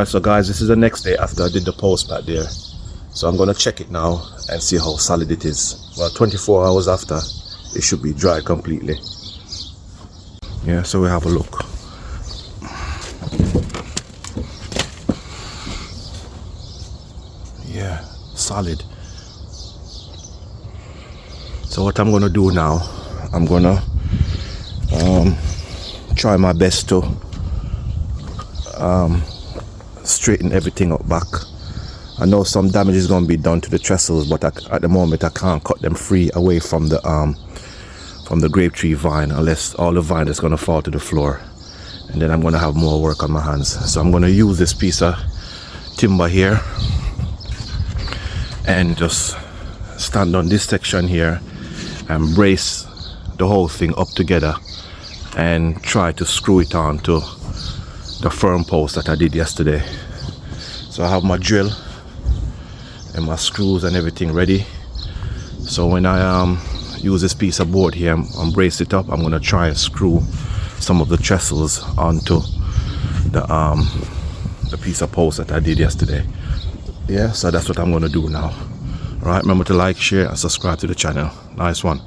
Alright, so guys, this is the next day after I did the post back there. So I'm gonna check it now and see how solid it is. Well, 24 hours after, it should be dry completely. Yeah, so we have a look. Yeah, solid. So what I'm gonna do now, I'm gonna try my best to straighten everything up back. I know some damage is going to be done to the trestles, but at the moment I can't cut them free away from the grape tree vine, unless all the vine is going to fall to the floor, and then I'm going to have more work on my hands. So I'm going to use this piece of timber here and just stand on this section here and brace the whole thing up together and try to screw it on to the firm post that I did yesterday. So I have my drill and my screws and everything ready. So when I use this piece of board here and brace it up, I'm going to try and screw some of the trestles onto the piece of post that I did yesterday. Yeah, so that's what I'm going to do now. Alright, remember to like, share and subscribe to the channel. Nice one.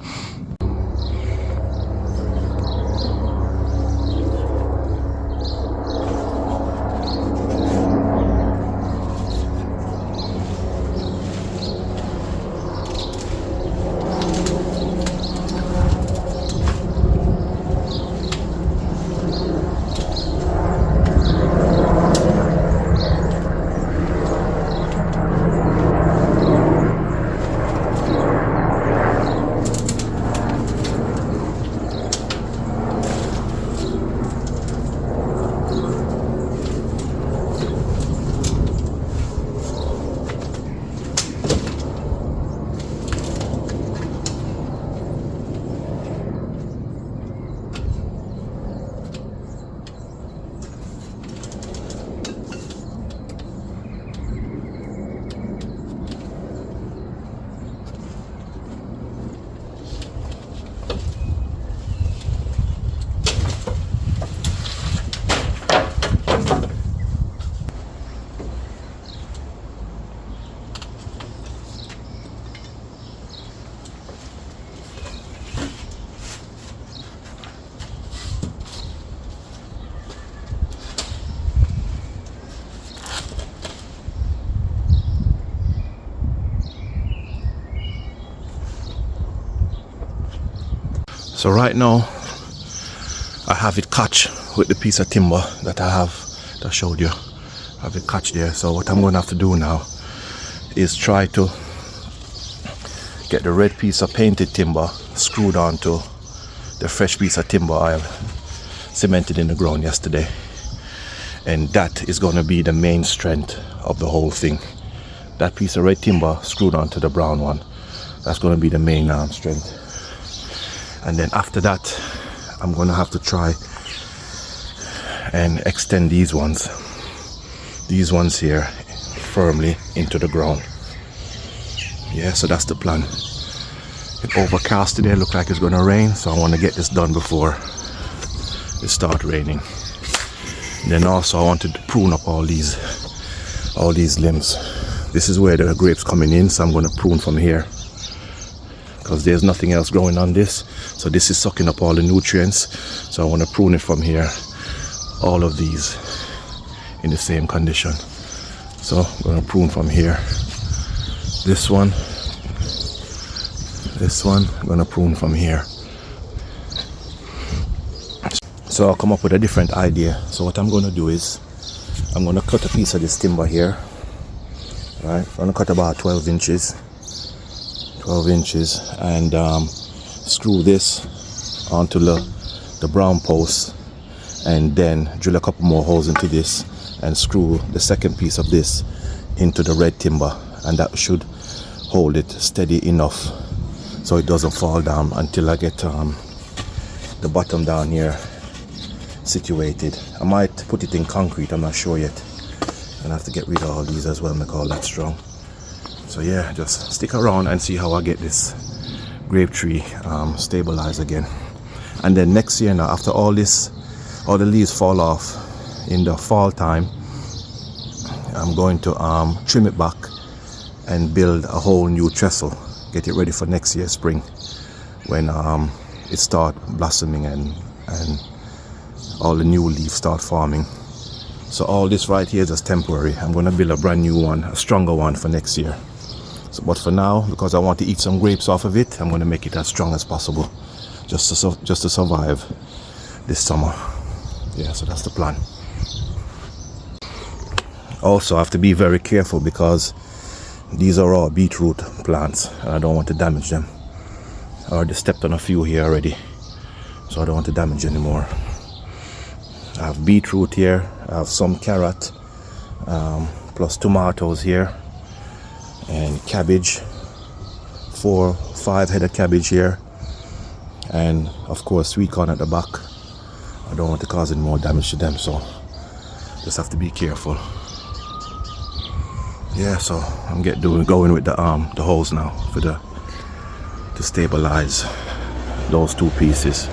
So right now I have it catch with the piece of timber that I showed you. I have it catch there. So what I'm going to have to do now is try to get the red piece of painted timber screwed onto the fresh piece of timber I cemented in the ground yesterday, and that is going to be the main strength of the whole thing. That piece of red timber screwed onto the brown one, that's going to be the main strength. And then after that, I'm going to have to try and extend these ones here firmly into the ground. Yeah, so that's the plan. It's overcast today, look like it's going to rain, so I want to get this done before it starts raining. And then also I wanted to prune up all these limbs. This is where the grapes coming in, so I'm going to prune from here, because there's nothing else growing on this. So this is sucking up all the nutrients. So I want to prune it from here. All of these in the same condition. So I'm going to prune from here. This one, I'm going to prune from here. So I'll come up with a different idea. So what I'm going to do is, I'm going to cut a piece of this timber here. Right, I'm going to cut about 12 inches and screw this onto the brown post, and then drill a couple more holes into this and screw the second piece of this into the red timber, and that should hold it steady enough so it doesn't fall down until I get the bottom down here situated. I might put it in concrete, I'm not sure yet, and I have to get rid of all these as well, make all that strong. So yeah, just stick around and see how I get this grape tree stabilized again. And then next year now, after all the leaves fall off in the fall time, I'm going to trim it back and build a whole new trestle, get it ready for next year spring when it start blossoming and all the new leaves start forming. So all this right here is just temporary. I'm going to build a brand new one, a stronger one for next year. So, but for now, because I want to eat some grapes off of it, I'm going to make it as strong as possible just to survive this summer. Yeah, so that's the plan. Also, I have to be very careful because these are all beetroot plants and I don't want to damage them. I already stepped on a few here already, so I don't want to damage anymore. I have beetroot here, I have some carrot, plus tomatoes here, and cabbage, 4-5 head of cabbage here, and of course sweet corn at the back. I don't want to cause any more damage to them, so just have to be careful. Yeah, so I'm going with the holes now to stabilize those two pieces.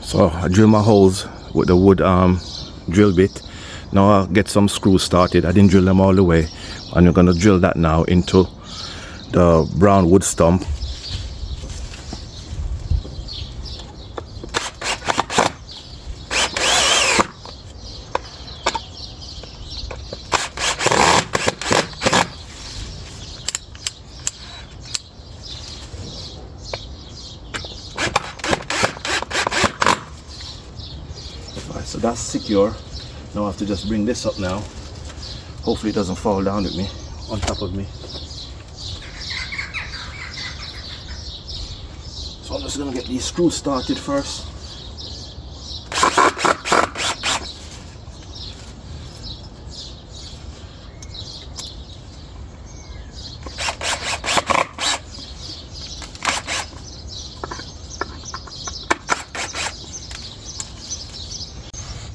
So I drill my holes with the wood drill bit. Now I'll get some screws started. I didn't drill them all the way, and I'm gonna drill that now into the brown wood stump. So that's secure. Now I have to just bring this up now. Hopefully it doesn't fall down with me, on top of me. So I'm just gonna get these screws started first.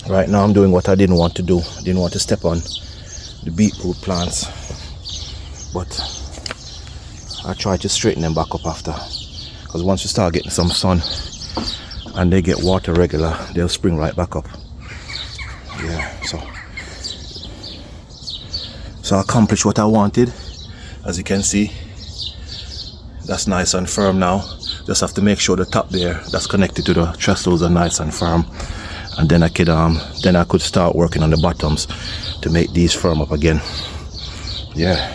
Right now I'm doing what I didn't want to do. I didn't want to step on the beetroot plants, but I try to straighten them back up after, because once you start getting some sun and they get water regular, they'll spring right back up. Yeah, so I accomplished what I wanted. As you can see, that's nice and firm now. Just have to make sure the top there that's connected to the trestles are nice and firm. And then I could start working on the bottoms to make these firm up again. Yeah.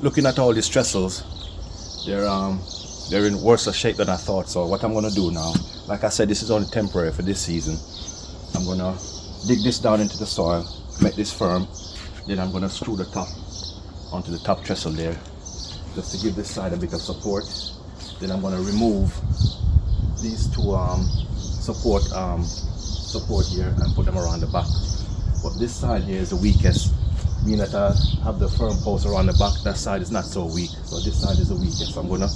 Looking at all these trestles, they're in worse shape than I thought. So what I'm gonna do now, like I said, this is only temporary for this season. I'm gonna dig this down into the soil, make this firm. Then I'm gonna screw the top onto the top trestle there, just to give this side a bit of support. Then I'm gonna remove these two support here and put them around the back. But this side here is the weakest, meaning that I have the firm post around the back. That side is not so weak, so this side is the weakest. So I'm gonna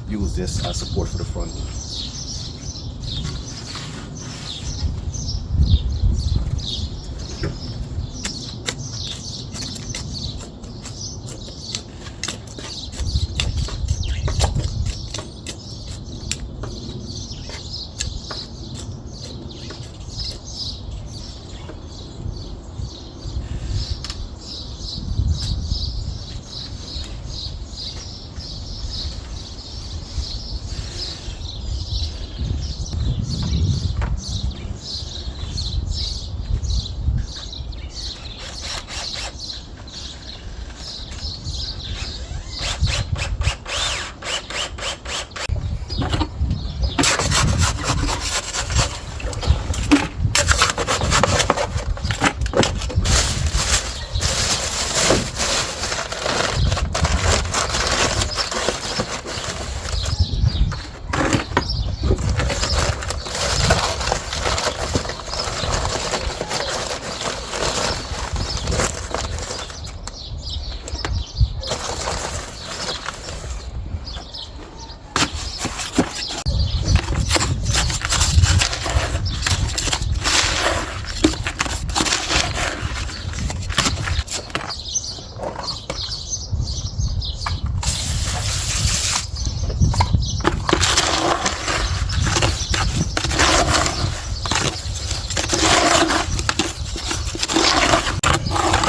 use this as support for the front.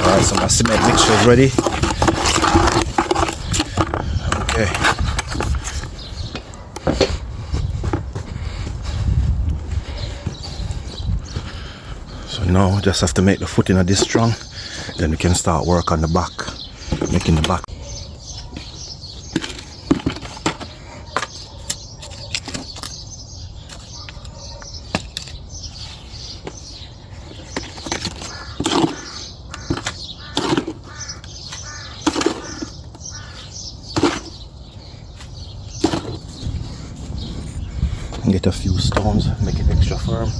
Alright, so my cement mixture is ready. Okay. So now just have to make the footing of this strong, then we can start work on the back, making the back. Get a few stones, make it extra firm.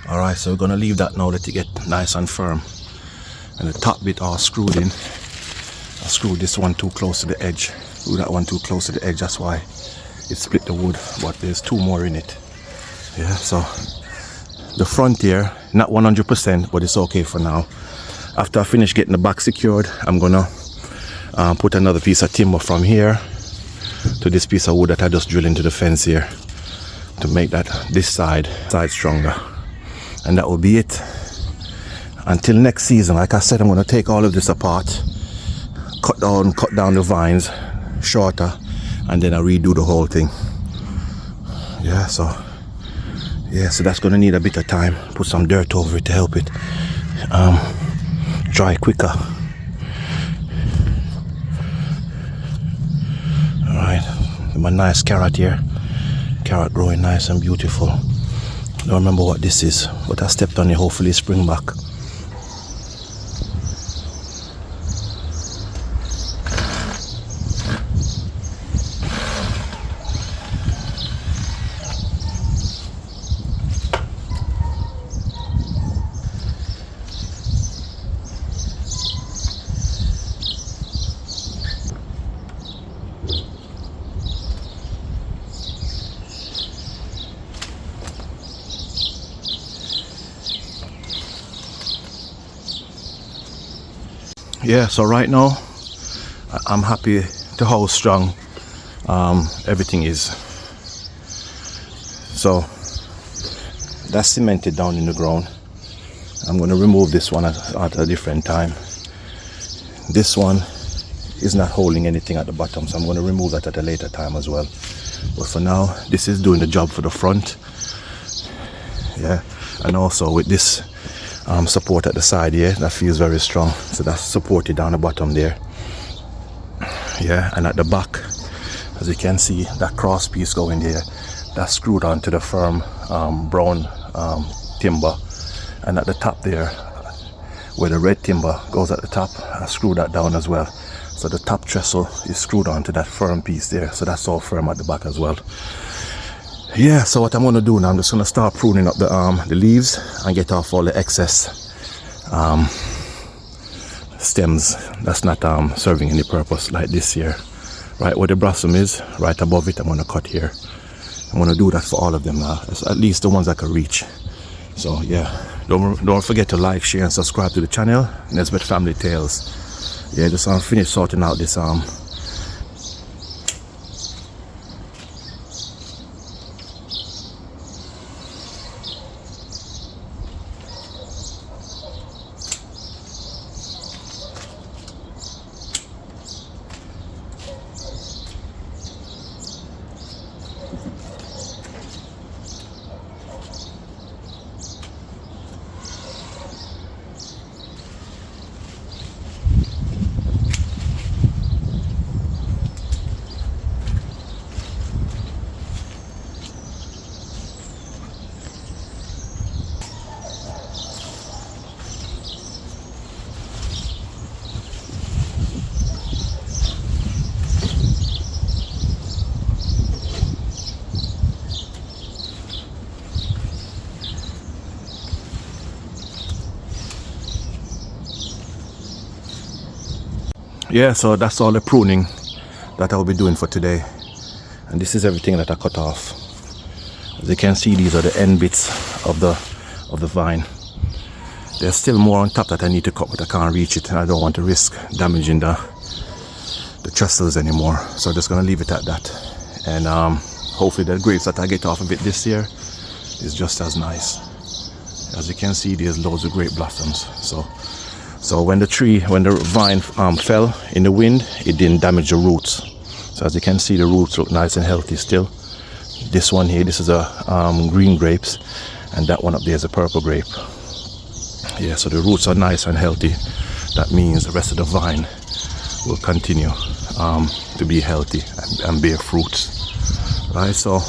Alright, so we're going to leave that now, let it get nice and firm. And the top bit all screwed in. I screwed this one too close to the edge. Screwed that one too close to the edge, that's why it split the wood. But there's two more in it. Yeah, so the front here, not 100%, but it's okay for now. After I finish getting the back secured, I'm going to put another piece of timber from here to this piece of wood that I just drilled into the fence here to make that this side stronger. And that will be it until next season. Like I said, I'm going to take all of this apart, cut down the vines shorter, and then I redo the whole thing. Yeah, so that's going to need a bit of time. Put some dirt over it to help it dry quicker. Alright, my nice carrot here. Carrot growing nice and beautiful. Don't remember what this is, but I stepped on it, hopefully spring back. Yeah, so right now I'm happy to how strong everything is. So that's cemented down in the ground. I'm going to remove this one at a different time. This one is not holding anything at the bottom, so I'm going to remove that at a later time as well. But for now, this is doing the job for the front. Yeah, and also with this support at the side here, that feels very strong, so that's supported down the bottom there. Yeah, and at the back, as you can see, that cross piece going there, that's screwed onto the firm brown timber. And at the top there, where the red timber goes at the top, I screwed that down as well. So the top trestle is screwed onto that firm piece there, so that's all firm at the back as well. Yeah, so what I'm going to do now, I'm just going to start pruning up the leaves and get off all the excess stems that's not serving any purpose, like this here. Right where the blossom is, right above it, I'm going to cut here. I'm going to do that for all of them now, at least the ones I can reach. So yeah, don't forget to like, share and subscribe to the channel, Nesbet Family Tales. Yeah, just finish sorting out this Yeah, so that's all the pruning that I'll be doing for today. And this is everything that I cut off. As you can see, these are the end bits of the vine. There's still more on top that I need to cut, but I can't reach it, and I don't want to risk damaging the trestles anymore. So I'm just gonna leave it at that. And hopefully the grapes that I get off of it this year is just as nice. As you can see, there's loads of grape blossoms. So when the vine fell in the wind, it didn't damage the roots. So as you can see, the roots look nice and healthy still. This one here, this is a green grapes, and that one up there is a purple grape. Yeah, so the roots are nice and healthy. That means the rest of the vine will continue to be healthy and bear fruits. Right, so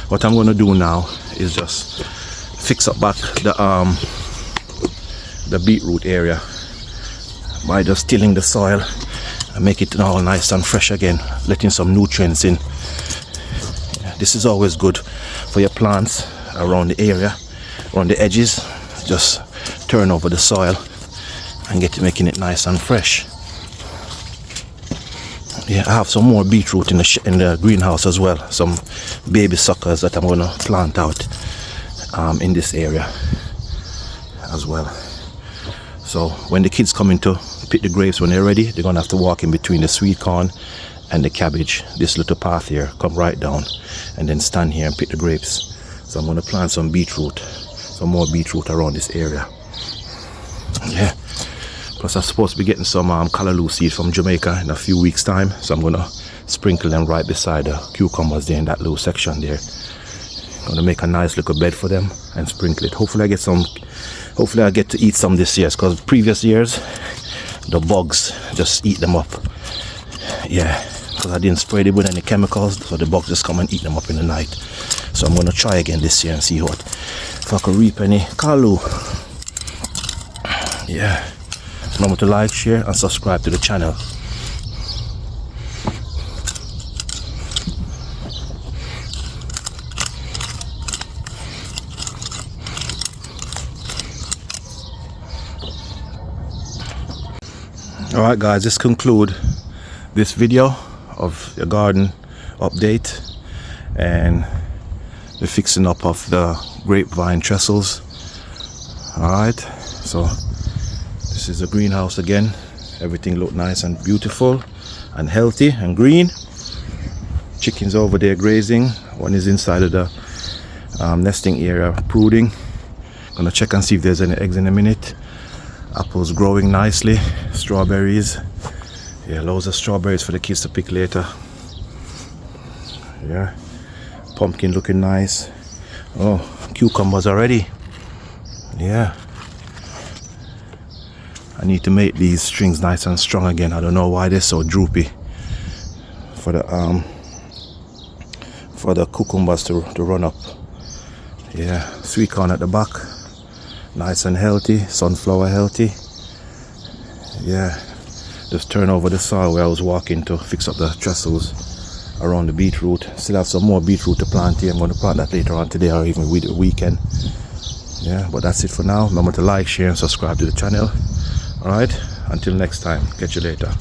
what I'm going to do now is just fix up back the beetroot area by just tilling the soil and make it all nice and fresh again, letting some nutrients in. Yeah, this is always good for your plants around the area, around the edges. Just turn over the soil and making it nice and fresh. Yeah, I have some more beetroot in the greenhouse as well. Some baby suckers that I'm gonna plant out in this area as well. So when the kids come in to pick the grapes when they're ready, they're gonna have to walk in between the sweet corn and the cabbage. This little path here, come right down and then stand here and pick the grapes. So I'm gonna plant some beetroot, some more beetroot around this area. Yeah, plus I'm supposed to be getting some callaloo seed from Jamaica in a few weeks time, so I'm gonna sprinkle them right beside the cucumbers there in that little section there. Gonna make a nice little bed for them and sprinkle it. Hopefully I get to eat some this year, because previous years the bugs just eat them up. Yeah, because I didn't spray them with any chemicals, so the bugs just come and eat them up in the night. So I'm gonna try again this year and see if I can reap any callaloo. Yeah, remember to like, share and subscribe to the channel. Alright guys, this concludes this video of the garden update and the fixing up of the grapevine trestles. Alright, so this is the greenhouse again. Everything look nice and beautiful and healthy and green. Chickens over there grazing. One is inside of the nesting area brooding. Gonna check and see if there's any eggs in a minute. Apples growing nicely. Strawberries. Yeah, loads of strawberries for the kids to pick later. Yeah, pumpkin looking nice. Oh, cucumbers already. Yeah, I need to make these strings nice and strong again. I don't know why they're so droopy for the cucumbers to run up. Yeah, sweet corn at the back, nice and healthy. Sunflower healthy. Yeah, just turn over the soil where I was walking to fix up the trestles around the beetroot. Still have some more beetroot to plant here. I'm going to plant that later on today or even with the weekend. Yeah, but that's it for now. Remember to like, share and subscribe to the channel. Alright, until next time, catch you later.